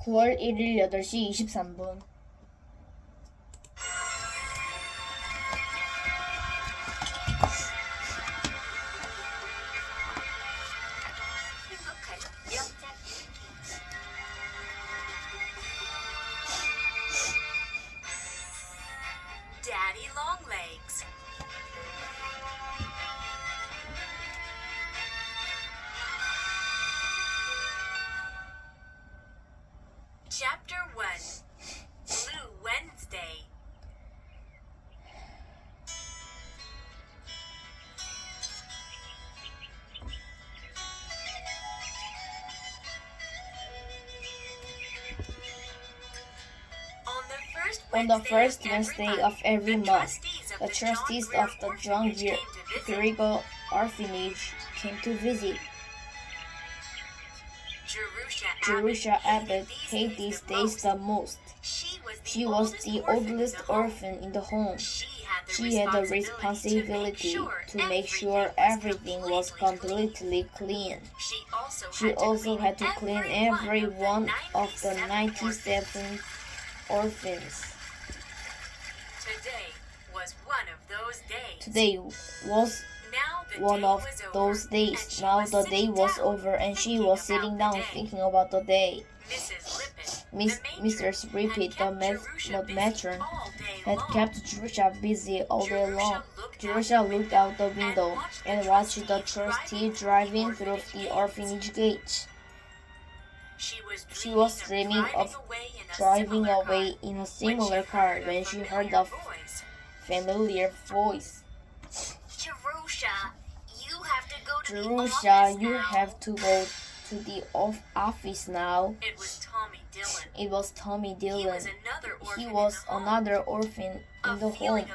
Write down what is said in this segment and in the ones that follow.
9월 1일 8시 23분. Daddy Longlegs. Chapter 1. Blue Wednesday. On the first Wednesday of every month, the trustees of the John Griego Orphanage came to visit. Jerusha Abbott hated these days the most. She was the oldest orphan in the home. She had the responsibility to make sure everything was completely clean. She also had to clean every one of the 97 orphans. Today was one of those days. Today was one of those days. Now the day was over and she was sitting down thinking about the day. Mrs. Rippet, the matron, had kept Jerusha busy all day long. Jerusha looked out the window and watched the trustee driving through the orphanage gate. She was dreaming of driving away in a similar car when she heard a familiar voice. Jerusha, you have to go to the office now. It was Tommy Dillon. He was another orphan in the home.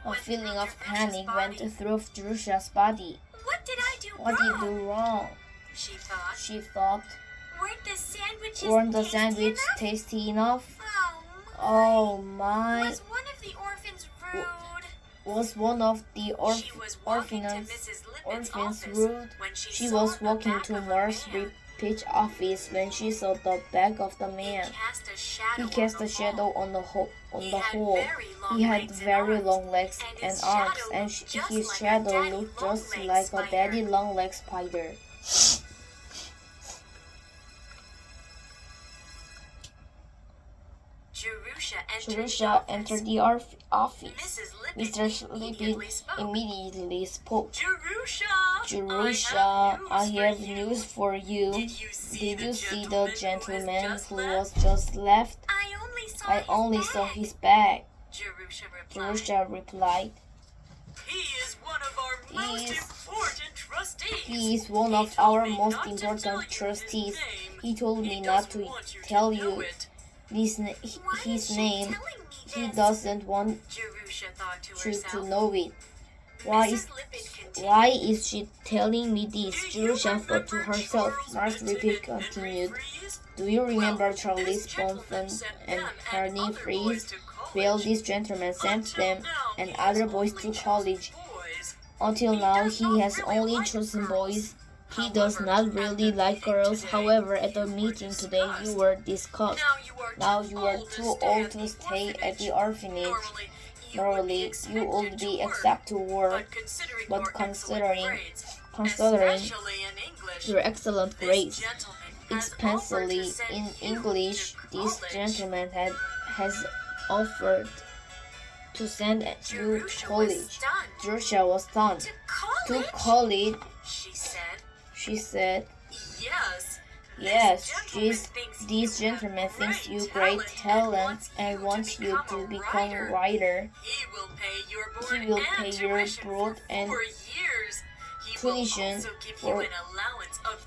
A feeling of panic went through Jerusha's body. What did I do What did you do wrong? She thought. Weren't the sandwiches tasty enough? Oh my. Was one of the orphans rude? She was walking to Mrs. Rippet's office when she saw the back of the man. He cast a shadow on the hole. He had very long legs and arms, and his shadow looked just like a daddy long-legged spider. Jerusha entered the office. Mr. Lippy immediately spoke. Jerusha, I have news for you. Did you see the gentleman who was just left? I only saw his bag. Jerusha replied. He is one of our most important trustees. He is one of our most important trustees. He told me not to tell you his name. He doesn't want you to know it. Why is she telling me this? Jerusha thought to herself. Mrs. Rippet continued. Do you remember Charlie Bonfant and Harney Freeze? Well, this gentleman sent them and other boys to college. Until now, he has only chosen boys. He does not really like girls. However, at the meeting today, you were discussed. Now you are too old to stay at the orphanage. Normally, you would be accepted to work, but considering your excellent grades, especially in English, this gentleman has offered to send you to college. Jerusha was stunned. To college? She said. Yes, this gentleman thinks you great talent and wants you to become a writer. He will pay your board and tuition for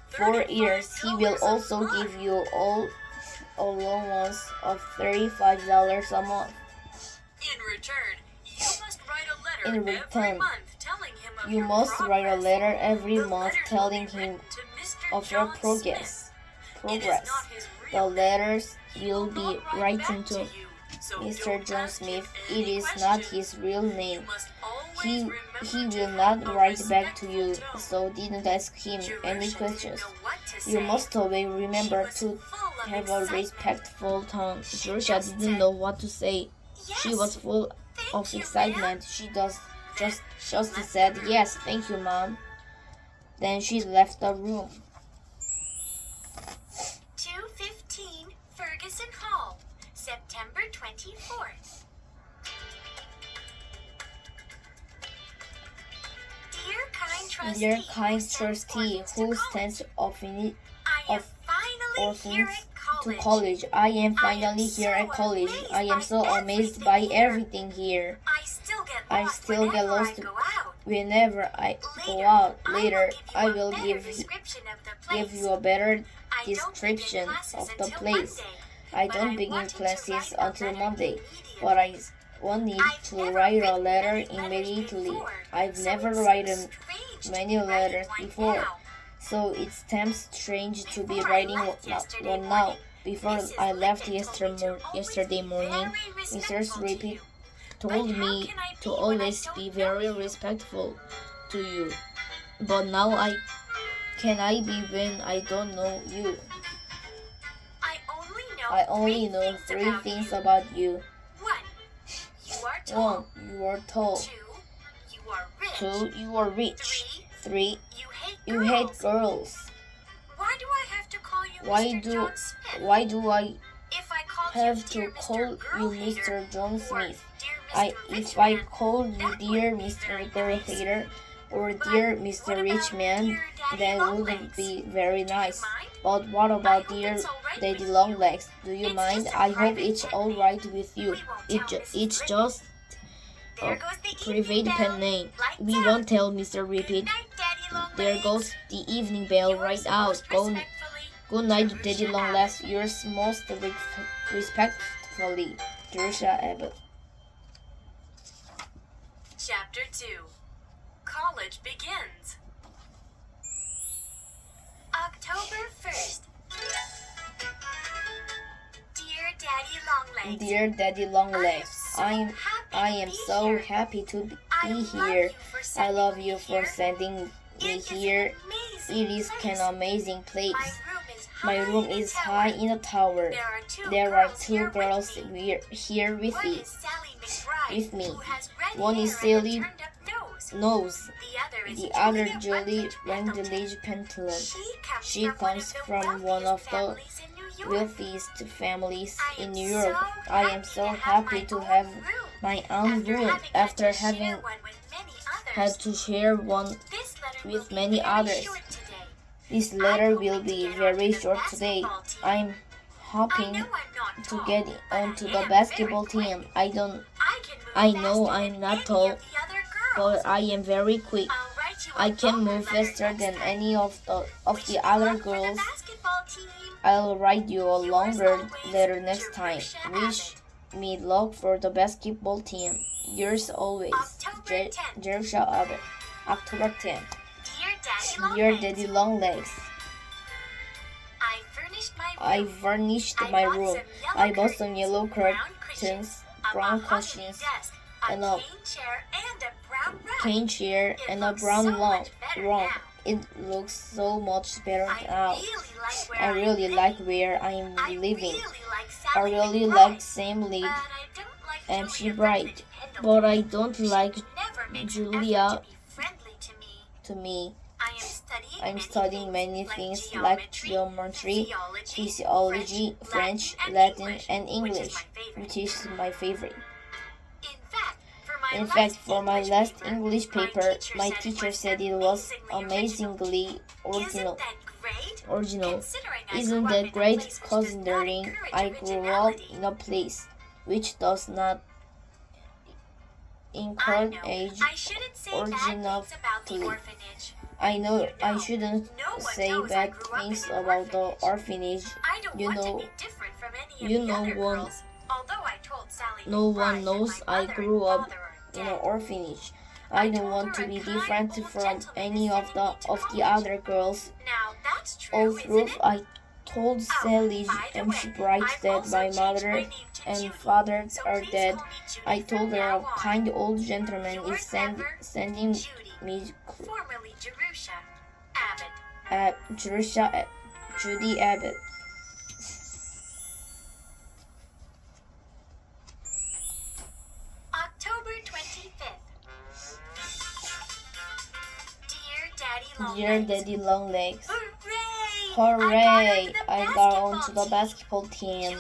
4 years. He will also give you all allowance of $35 a month. In return, you must write a letter every month telling him of your progress. The letters will be written to Mr. John Smith. It is not his real name. He will not write back to you, so didn't ask him any questions. You must always remember to have a respectful tone. Jerusha didn't know what to say. She was full of excitement. She just said, "Yes, thank you, Mom." Then she left the room. 215 Ferguson Hall, September 24th. Dear kind trustee, who stands often to college. I am finally here at college. I am so amazed by everything here. I still get lost whenever I go out. Later, I will give you a better description of the place. I don't begin classes until Monday, but I won't need to write a letter immediately. I've never written many letters before, so it seems strange to be writing one now. Before I left yesterday morning, Mrs. Repeat told me to always be very respectful to you. But now can I be when I don't know you? I only know three things about you. 1. You are tall. 2. You are rich. 3. You hate girls. Why do I have to call you Why Mr. do John Smith? why do I If I called have you to dear call Mr. you Girl Mr. Hater, John or Smith? dear Mr. If I Richman, called you that dear would be Mr. very Girl nice. Hater or But dear what Mr. about Rich Man, dear Daddy that wouldn't Longlegs? be very Do you nice. mind? But what I about hope dear it's all right Daddy with Longlegs? Do you It's mind? just a I hope private it's pet all name. right with you. We won't tell Mrs. It's Rippet. just There a goes the private evening pen bell. name. Lights We out. won't tell Mr. Good Repeat. night, Daddy Longlegs. There goes the evening bell right Yours out. most respectfully, Good night, Jerusha Daddy Abbott. Longlegs. Yours most respectfully, Jerusha Abbott. Chapter 2. College begins. October 1st. Dear Daddy Longlegs. Dear Daddy Longlegs, I am so happy to be here. I love you for sending me here. It is an amazing place. My room is high in a tower. There are two girls here with me. One is Sally Nose, the other Julie Rangelige Pentland. She comes from one of the wealthiest families in New York. I am so happy to have my own room after having had to share one with many others. This letter will be very short today. I'm hoping to get onto the basketball team. I know I'm not tall, but I am very quick. I can move faster than any of the other girls. I'll write you a longer letter next time. Wish me luck for the basketball team. Yours always, Jerusha Abbott. October 10th. Dear Daddy Longlegs, I furnished my room. I bought some yellow curtains, brown cushions, and a cane chair and a brown rug. It looks so much better now. I really like where I'm living. I really like Sam Lee and she bright, but I don't like Julia to me. I'm studying many things like geometry, physiology, French, Latin, and English, which is my favorite. In fact, for my last English paper, my teacher said it was amazingly original. Isn't that great considering I grew up in a place which does not encourage originality? I know I shouldn't say bad things about the orphanage. No one knows I grew up in an orphanage. I don't want to be different from any of the other girls. Although I told Sally and she Bright that my mother and father are dead, I told her a kind old gentleman is sending me Judy Abbott. Dear Daddy Longlegs. Hooray! Hooray! I got onto the basketball team.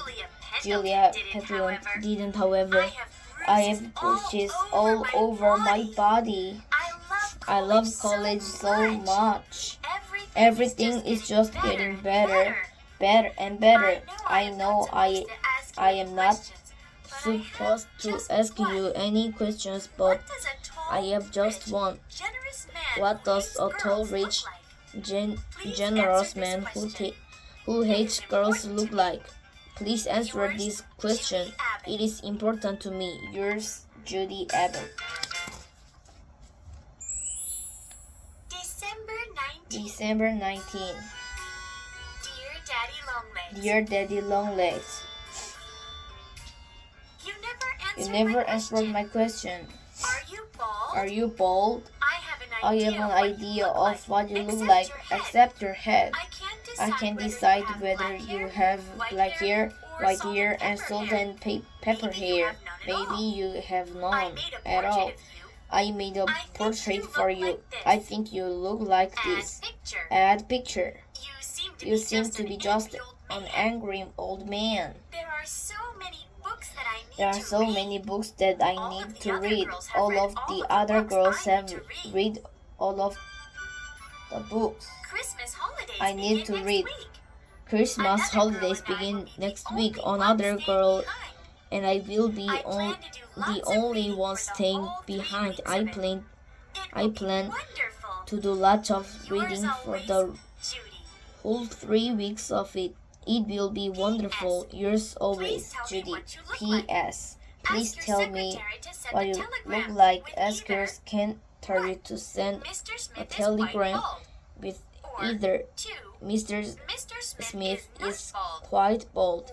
Julia Petulance didn't, however. I have bruises all over my body. I love college so much. Everything is just getting better and better. I know I am not supposed to ask you any questions, but I have just one. What does a tall, rich, generous man who hates girls look like? Please answer this question. It is important to me. Yours, Judy Abbott. December 19. Dear Daddy Longlegs. You never answered my question. Are you bald? I have an idea of what you look like, except your head. I can't decide whether you have black hair, white hair, and salt and pepper hair. Maybe you have none at all. I made a portrait for you. I think you look like this. Add picture. You seem to be just an angry old man. There are so many books that I need to read. All of the other girls have read all of the books I need to read. Christmas holidays begin next week. Another girl and I will be the only one staying behind. I plan to do lots of reading for the whole 3 weeks of it. It will be wonderful. Yours always, Judy. P.S. Please tell me what you look like. Ask your secretary to send a telegram with either Mr. Smith is quite bald,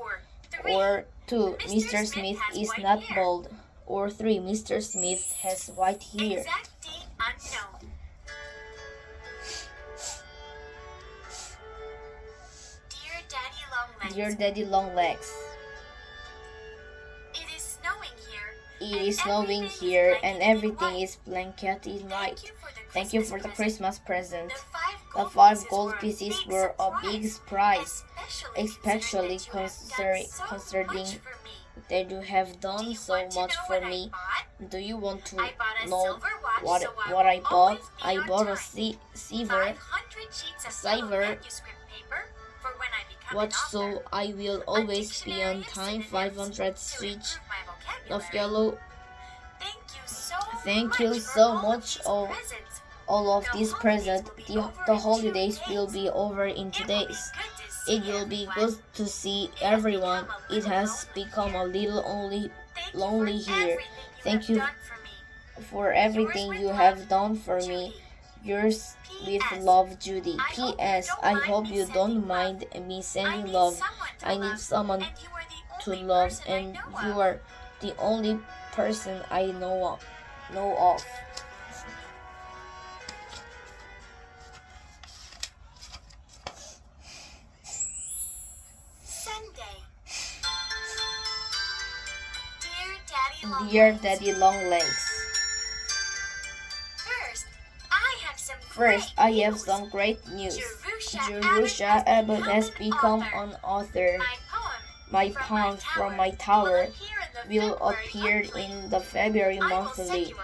or 2. Mr. Smith is not bald, or 3. Mr. Smith has white hair. Dear Daddy Longlegs. It is snowing here and everything is blanketed white. Thank you for the Christmas present. The 5 gold pieces were a big surprise, especially considering that you have done so much for me. Do you want to know what I bought? I bought a silver watch, so I will always be on time. 500 sheets of yellow. Thank you so much. All of these presents. The holidays will be over in 2 days. It will be good to see everyone. It has become a little lonely here. Thank you for everything you have done for me. Yours with love, Judy. P.S. I hope you don't mind me sending love. I need someone to love, and you are the only person I know of. Dear Daddy Longlegs. First, I have some great news. Jerusha Abbott has become an author. My poem from my tower will appear in the February monthly.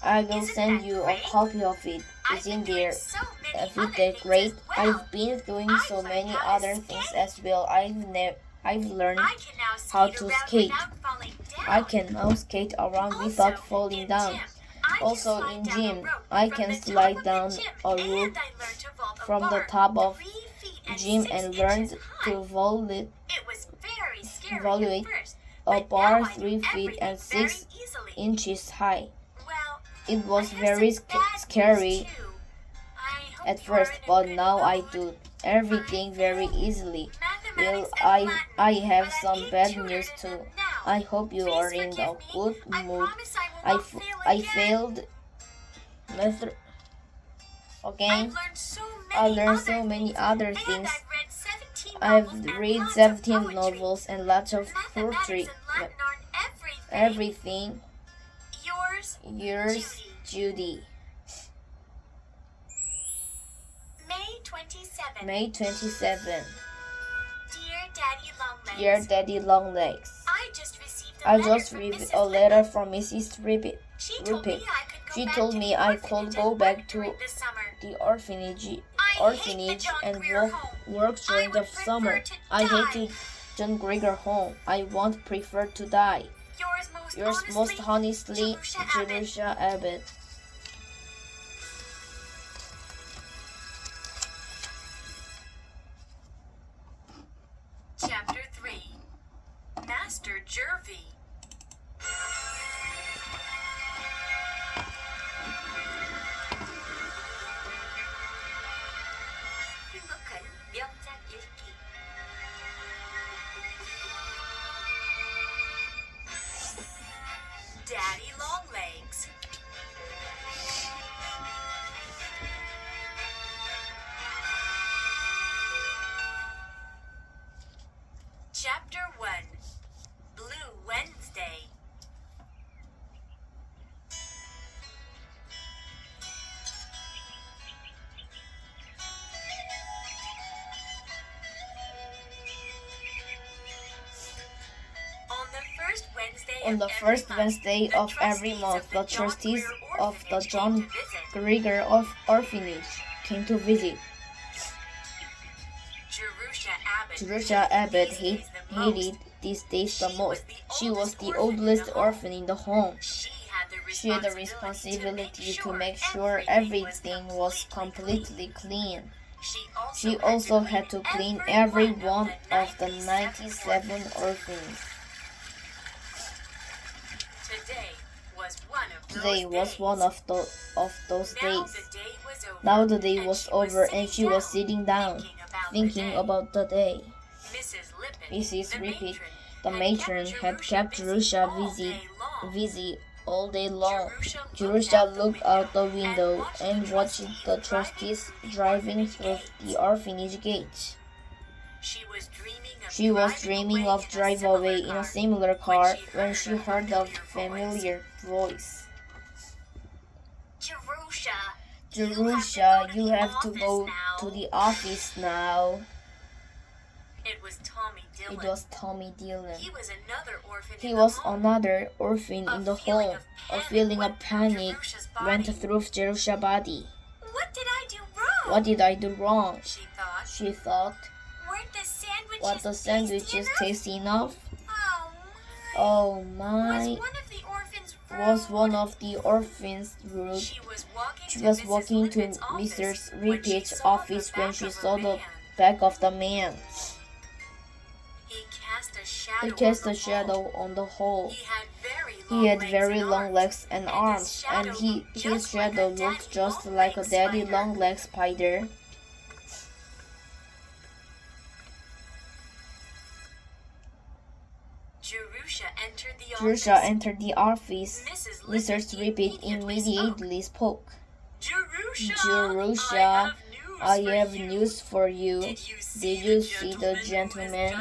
I will send you a copy of it. Isn't that great? I've been doing so many other things as well. I've learned how to skate. I can now skate around without falling down. Also in gym, I can slide down a rope from the top of gym and learn to vault a bar 3 feet and 6 inches high. It was very scary at first, but now I do everything very easily. Well, I have some bad news too. I hope you are in a good mood. I failed math again. I learned so many other things. I've read 17 novels and lots of poetry. Everything. Yours, Judy. 27. May 27. Dear Daddy Longlegs. Dear Daddy Longlegs, I just received I just received a letter from Mrs. Ribbit. She told me I could go She back told to me the I orphanage could and go work back during to the summer. the orphanage I hate the John and Grier work, home. work during I the would prefer summer. to I hate die. to John Grieger home. I won't prefer to die. Yours most honestly, Jerusha Abbott. Jerusha Abbott. Chapter 3. Master Jervy. 행복한 명작 읽기. Daddy Longlegs. Chapter 1. Blue Wednesday. On the first Wednesday of every month, the trustees of the John Grieger orphanage came to visit. Jerusha Abbott hated these days the most. She was the oldest orphan in the home. She had the responsibility to make sure everything was completely clean. She also had to clean every one of the 97 orphans. Today was one of those days. Now the day was over and she was sitting down, thinking about the day. Mrs. Rippit, the matron, had kept Jerusha busy all day long. Jerusha looked out the window and watched the trustees driving through the orphanage gate. She was dreaming of driving away in a similar car when she heard a familiar voice. Jerusha, you have to go to the office now. It was Tommy Dillon. He was another orphan in the home. A feeling of panic went through Jerusha's body. What did I do wrong? What did I do wrong? She thought. She thought. Weren't the sandwiches tasty enough? Oh my. Was Was one of the orphans rude? She was walking to Mrs. Mrs. Rippit's office when she saw the back of the man. He cast a shadow on the hall. He had very long legs and arms, and his shadow looked just like a daddy long-legged spider. Jerusha entered the office. Mrs. Rippit immediately spoke. Jerusha, I have news for you. Did you see the gentleman?